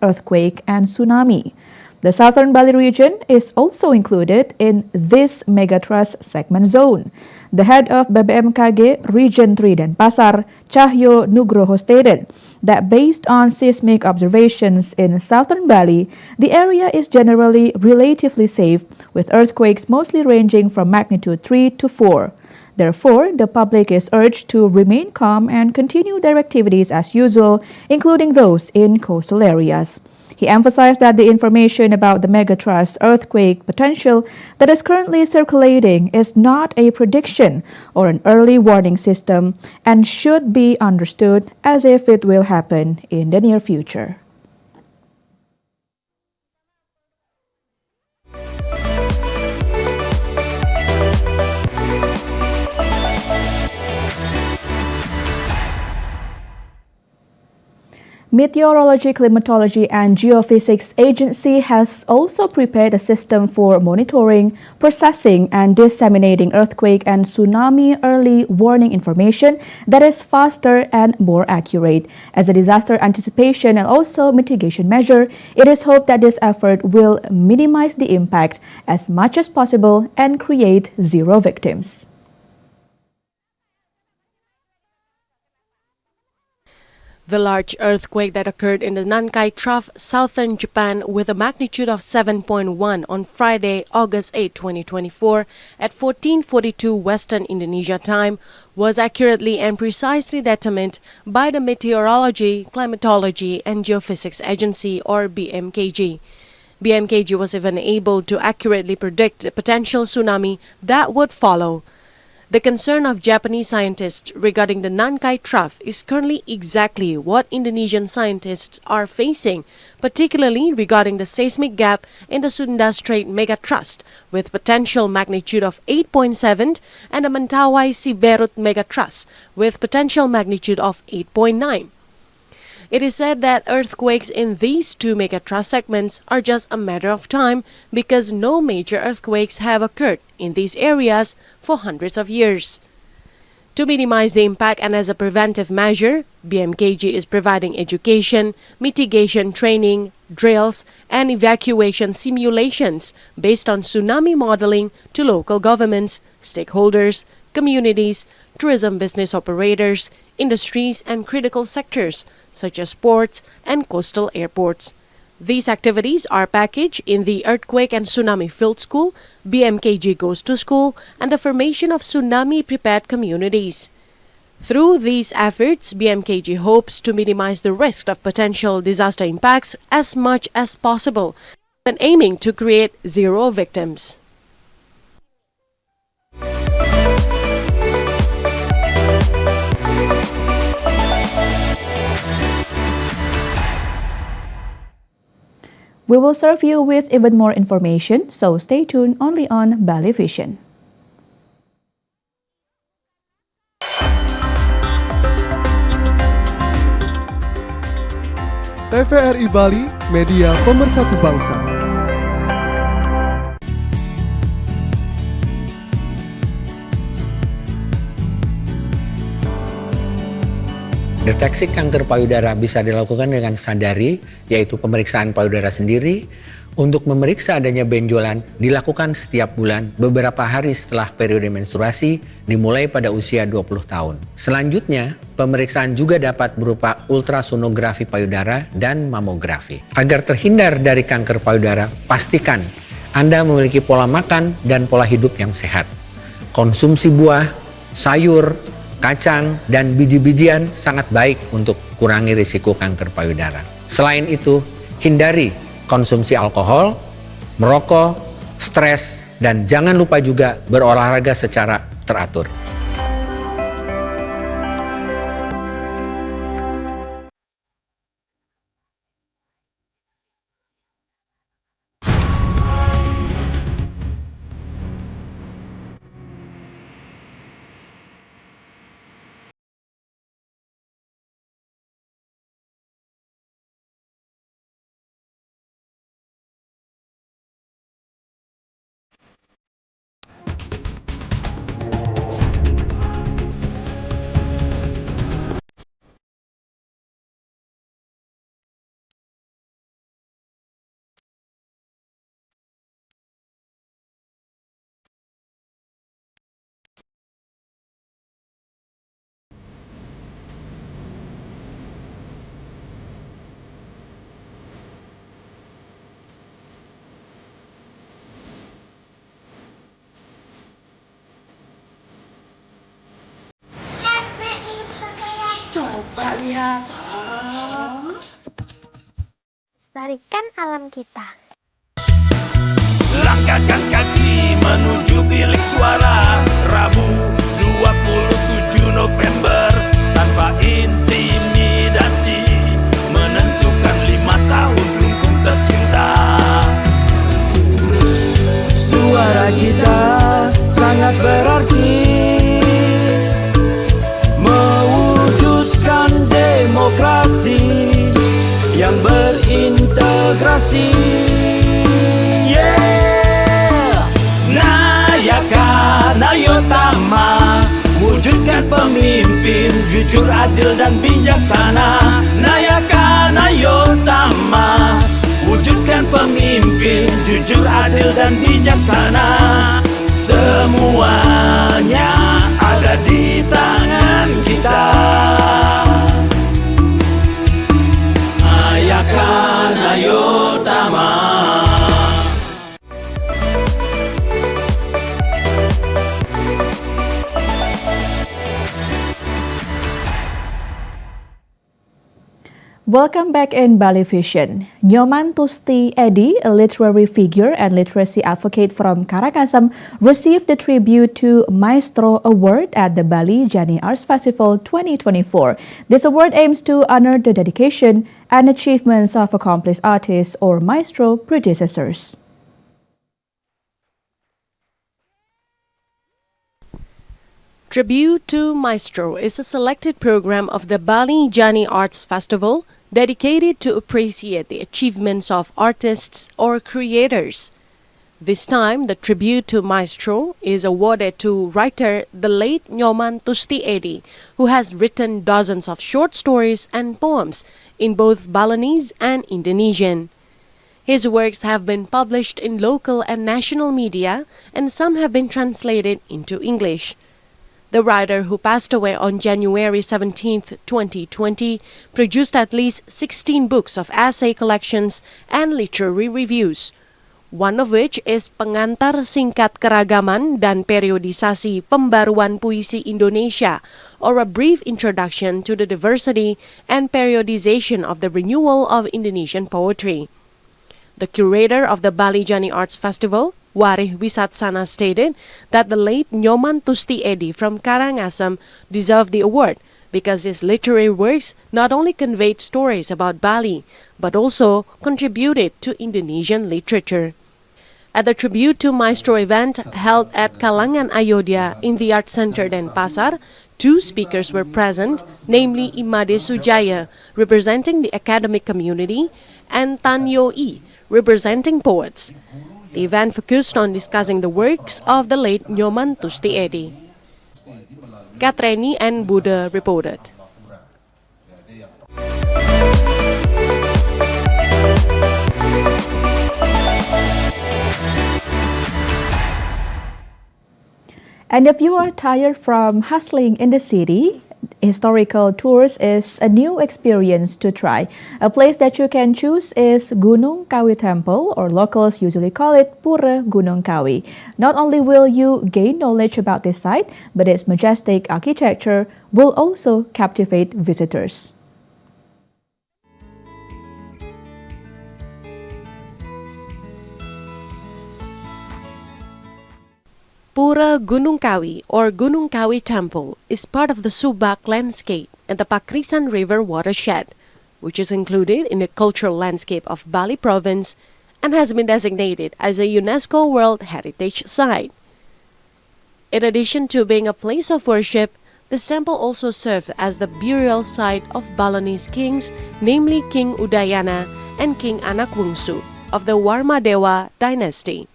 earthquake, and tsunami. The Southern Bali region is also included in this megatrust segment zone. The head of BBMKG Region 3 Denpasar, Cahyo Nugroho, stated that based on seismic observations in Southern Bali, the area is generally relatively safe, with earthquakes mostly ranging from magnitude 3 to 4. Therefore, the public is urged to remain calm and continue their activities as usual, including those in coastal areas. He emphasized that the information about the megatrust earthquake potential that is currently circulating is not a prediction or an early warning system and should be understood as if it will happen in the near future. Meteorology, Climatology, and Geophysics Agency has also prepared a system for monitoring, processing, and disseminating earthquake and tsunami early warning information that is faster and more accurate. As a disaster anticipation and also mitigation measure, it is hoped that this effort will minimize the impact as much as possible and create zero victims. The large earthquake that occurred in the Nankai Trough, southern Japan, with a magnitude of 7.1 on Friday, August 8, 2024, at 14:42 Western Indonesia time, was accurately and precisely determined by the Meteorology, Climatology, and Geophysics Agency, or BMKG. BMKG was even able to accurately predict the potential tsunami that would follow. The concern of Japanese scientists regarding the Nankai Trough is currently exactly what Indonesian scientists are facing, particularly regarding the seismic gap in the Sunda Strait megatrust with potential magnitude of 8.7 and the Mentawai Siberut megatrust with potential magnitude of 8.9. It is said that earthquakes in these two megatrust segments are just a matter of time because no major earthquakes have occurred in these areas for hundreds of years. To minimize the impact and as a preventive measure, BMKG is providing education, mitigation training, drills, and evacuation simulations based on tsunami modeling to local governments, stakeholders, communities, tourism business operators, industries, and critical sectors such as ports and coastal airports. These activities are packaged in the Earthquake and Tsunami Field School, BMKG Goes to School, and the formation of tsunami-prepared communities. Through these efforts, BMKG hopes to minimize the risk of potential disaster impacts as much as possible and aiming to create zero victims. We will serve you with even more information, so stay tuned only on Bali Vision. TVRI Bali, media pemersatu bangsa. Deteksi kanker payudara bisa dilakukan dengan sadari, yaitu pemeriksaan payudara sendiri. Untuk memeriksa adanya benjolan dilakukan setiap bulan beberapa hari setelah periode menstruasi dimulai pada usia 20 tahun. Selanjutnya, pemeriksaan juga dapat berupa ultrasonografi payudara dan mamografi. Agar terhindar dari kanker payudara, pastikan Anda memiliki pola makan dan pola hidup yang sehat. Konsumsi buah, sayur, kacang, dan biji-bijian sangat baik untuk kurangi risiko kanker payudara. Selain itu, hindari konsumsi alkohol, merokok, stres, dan jangan lupa juga berolahraga secara teratur. lihat. Lestarikan alam kita. Langkahkan kaki menuju bilik suara Rabu 27 November tanpa intimidasi menentukan 5 tahun lungkung tercinta. Suara kita sangat berarti mewujudkan demokrasi yang berintegrasi. Nayotama, wujudkan pemimpin jujur, adil dan bijaksana. Nayotama, wujudkan pemimpin jujur, adil dan bijaksana. Semuanya ada di tangan kita. Nayotama. Welcome back in Bali Vision. Nyoman Tusti Edi, a literary figure and literacy advocate from Karangasem, received the Tribute to Maestro Award at the Bali Jani Arts Festival 2024. This award aims to honor the dedication and achievements of accomplished artists or maestro predecessors. Tribute to Maestro is a selected program of the Bali Jani Arts Festival dedicated to appreciate the achievements of artists or creators. This time, the Tribute to Maestro is awarded to writer the late Nyoman Tusti Edi, who has written dozens of short stories and poems in both Balinese and Indonesian. His works have been published in local and national media, and some have been translated into English. The writer, who passed away on January 17, 2020, produced at least 16 books of essay collections and literary reviews, one of which is Pengantar Singkat Keragaman dan Periodisasi Pembaruan Puisi Indonesia, or a brief introduction to the diversity and periodization of the renewal of Indonesian poetry. The curator of the Bali Jani Arts Festival, Warih Wisatsana, stated that the late Nyoman Tusti Edi from Karangasem deserved the award because his literary works not only conveyed stories about Bali, but also contributed to Indonesian literature. At the Tribute to Maestro event held at Kalangan Ayodhya in the Art Center Denpasar, 2 speakers were present, namely Imade Sujaya, representing the academic community, and Tan Yo-i, representing poets. The event focused on discussing the works of the late Nyoman Tusti Edi. Katreni and Buddha reported. And if you are tired from hustling in the city, historical tours is a new experience to try. A place that you can choose is Gunung Kawi Temple, or locals usually call it Pura Gunung Kawi. Not only will you gain knowledge about this site, but its majestic architecture will also captivate visitors. Pura Gunung Kawi, or Gunung Kawi Temple, is part of the Subak landscape and the Pakrisan River watershed, which is included in the cultural landscape of Bali province and has been designated as a UNESCO World Heritage Site. In addition to being a place of worship, this temple also served as the burial site of Balinese kings, namely King Udayana and King Anakwungsu of the Warmadewa dynasty.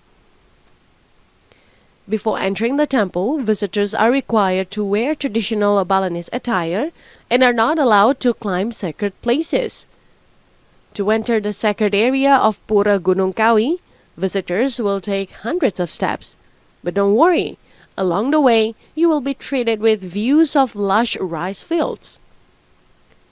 Before entering the temple, visitors are required to wear traditional Balinese attire and are not allowed to climb sacred places. To enter the sacred area of Pura Gunung Kawi, visitors will take hundreds of steps. But don't worry, along the way, you will be treated with views of lush rice fields.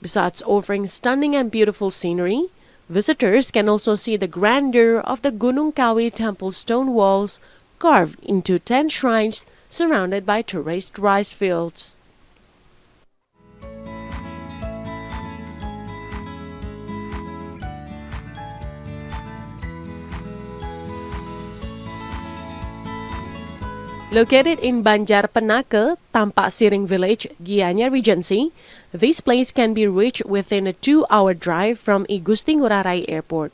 Besides offering stunning and beautiful scenery, visitors can also see the grandeur of the Gunung Kawi temple stone walls carved into 10 shrines surrounded by terraced rice fields. Located in Banjar Penake, Tampak Siring Village, Gianyar Regency, this place can be reached within a 2-hour drive from I Gusti Ngurah Rai Airport.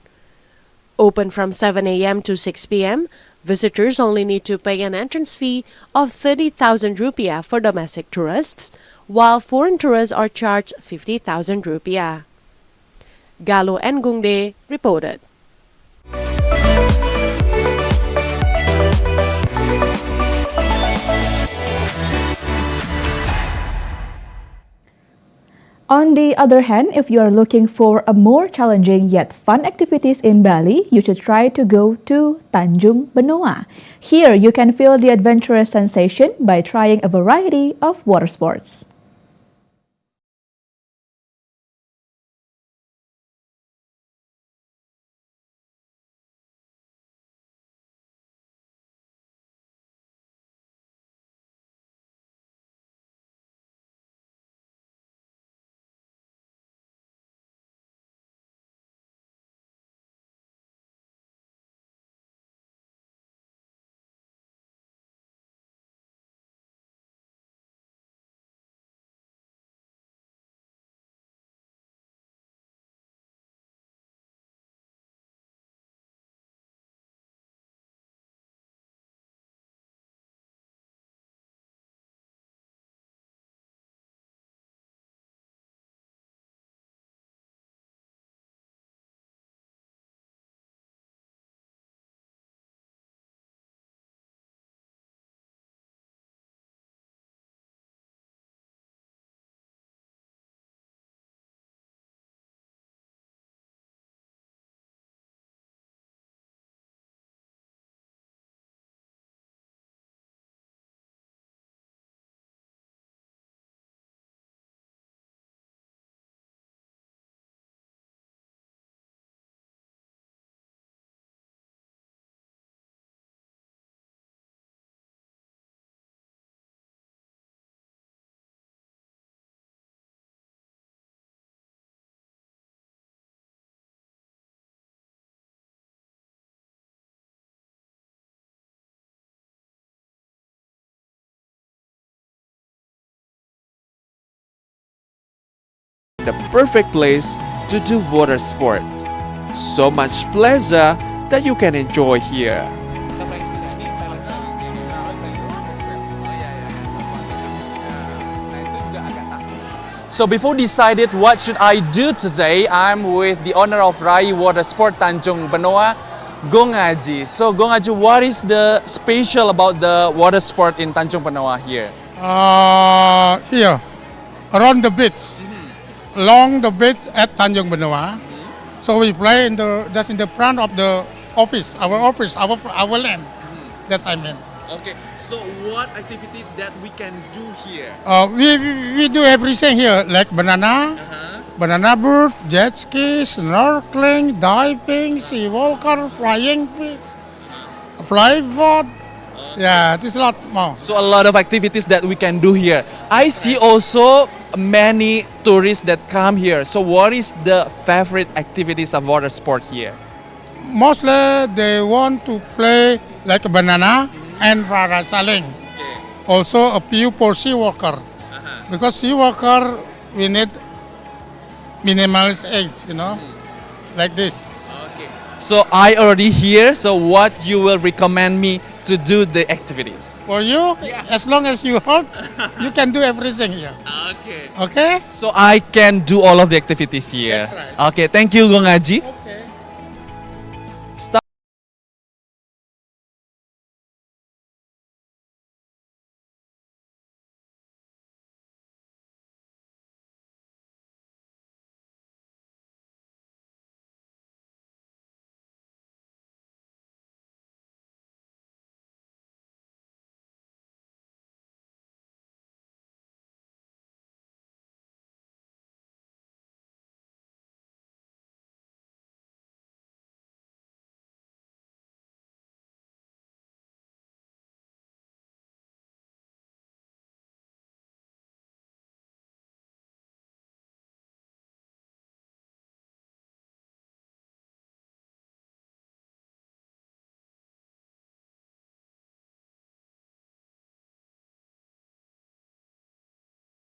Open from 7 a.m. to 6 p.m., visitors only need to pay an entrance fee of 30,000 rupiah for domestic tourists, while foreign tourists are charged 50,000 rupiah. Galo Ngungde reported. On the other hand, if you are looking for a more challenging yet fun activities in Bali, you should try to go to Tanjung Benoa. Here, you can feel the adventurous sensation by trying a variety of water sports. The perfect place to do water sport. So much pleasure that you can enjoy here. So before decided what should I do today, I'm with the owner of Rai Water Sport Tanjung Benoa, Gong Aji. So Gong Aji, what is the special about the water sport in Tanjung Benoa here? Here, around the beach, along the beach at Tanjung Benoa. So we play just in the front of the office, our land. That's I mean. Okay, so what activity that we can do here? We do everything here, like banana boat, jet ski, snorkeling, diving, sea walker, flying fish, fly boat. Yeah, there's a lot more. So a lot of activities that we can do here. I see also many tourists that come here. So what is the favorite activities of water sport here? Mostly they want to play like a banana and parasailing. Okay. Also a few for sea walker. Because sea walker we need minimalist age, like this. Okay. So I already here. So what you will recommend me to do the activities? For you, as long as you help, you can do everything here. Okay. Okay? So I can do all of the activities here. That's right. Okay. Thank you, Gong Aji. Okay.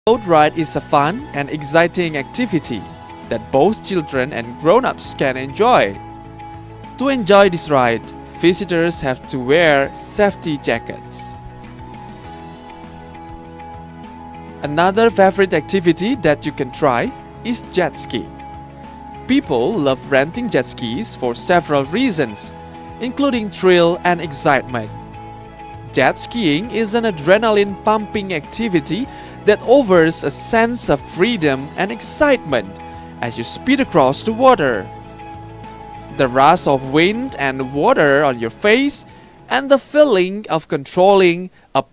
Boat ride is a fun and exciting activity that both children and grown-ups can enjoy. To enjoy this ride, visitors have to wear safety jackets. Another favorite activity that you can try is jet ski. People love renting jet skis for several reasons, including thrill and excitement. Jet skiing is an adrenaline-pumping activity that offers a sense of freedom and excitement as you speed across the water. The rush of wind and water on your face and the feeling of controlling a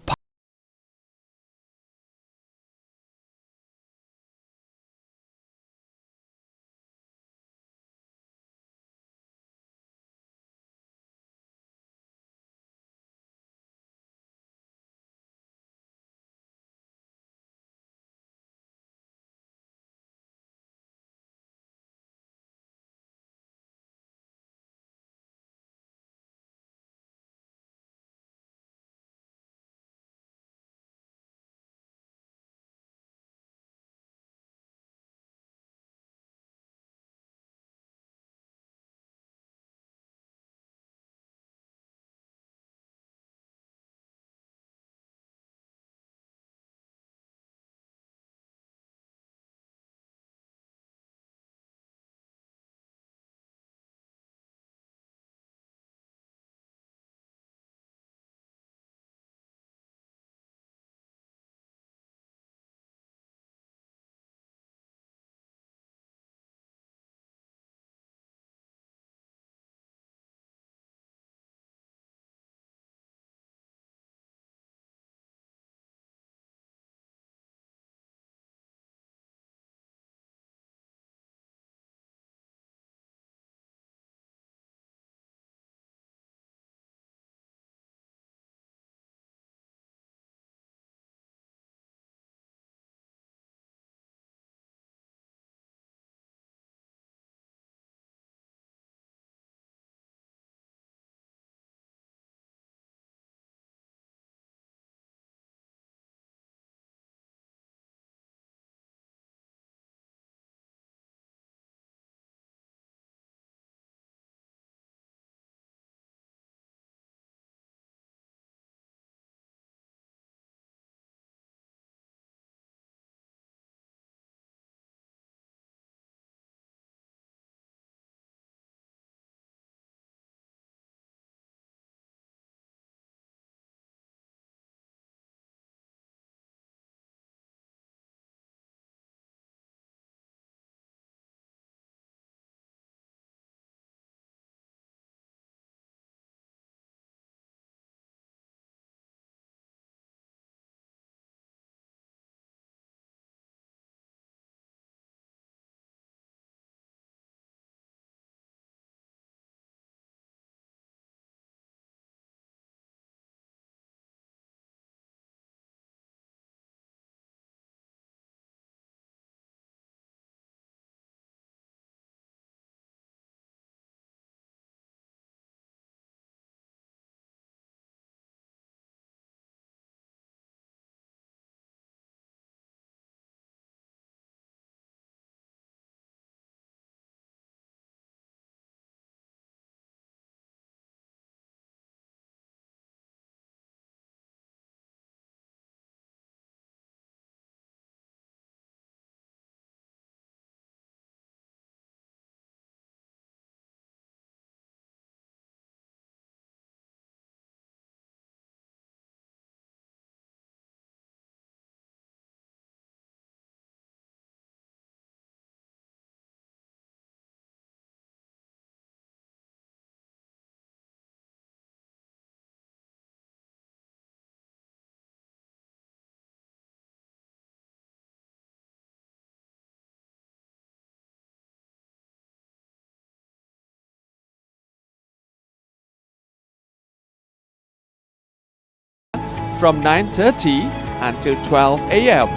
from 9:30 until 12 a.m.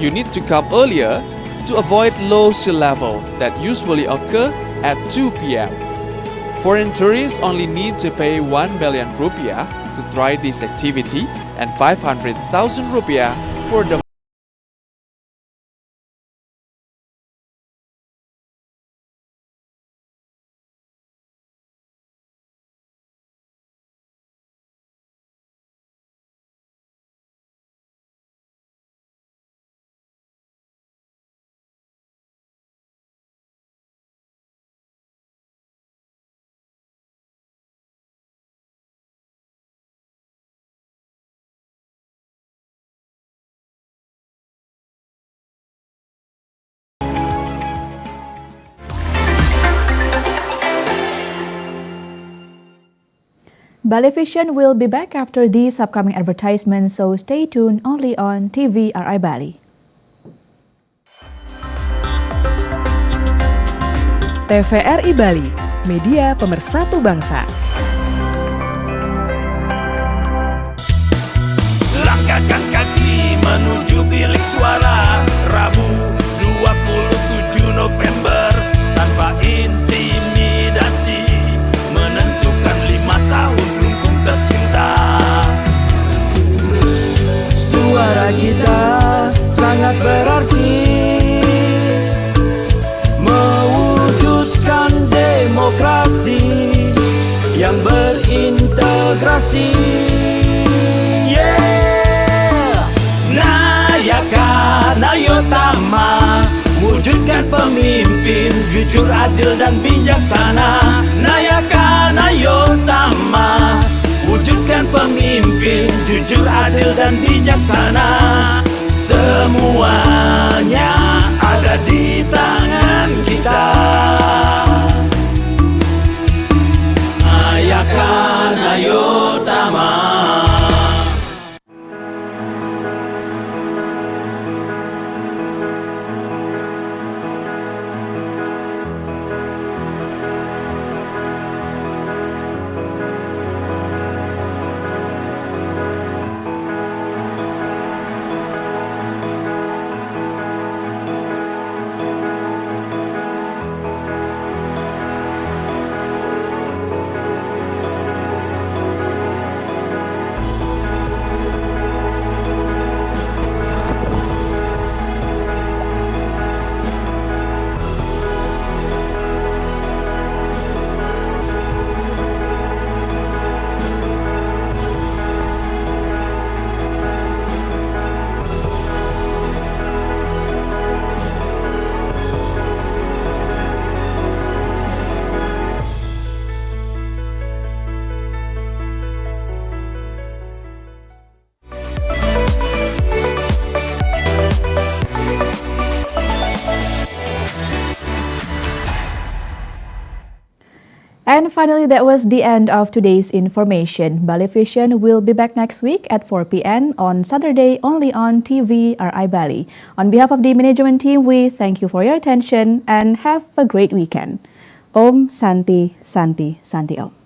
You need to come earlier to avoid low sea level that usually occur at 2 p.m. Foreign tourists only need to pay 1 million rupiah to try this activity and 500,000 rupiah for the Bali Vision will be back after these upcoming advertisements, so stay tuned only on TVRI Bali. TVRI Bali, media pemersatu bangsa. Langkahkan kaki menuju bilik suara, Rabu 27 November. Tanpa intimidasi, menentukan 5 tahun rungkung tercinta. Suara kita sangat berarti, mewujudkan demokrasi yang berintegrasi. Nayaka Nayotama, wujudkan pemimpin jujur, adil dan bijaksana. Nayaka Nayotama, wujudkan pemimpin jujur, adil dan bijaksana. Semuanya ada di tangan kita. Nayaka Nayotama. And finally, that was the end of today's information. Bali Vision will be back next week at 4 p.m. on Saturday only on TVRI Bali. On behalf of the management team, we thank you for your attention and have a great weekend. Om Santi Santi Santi Om.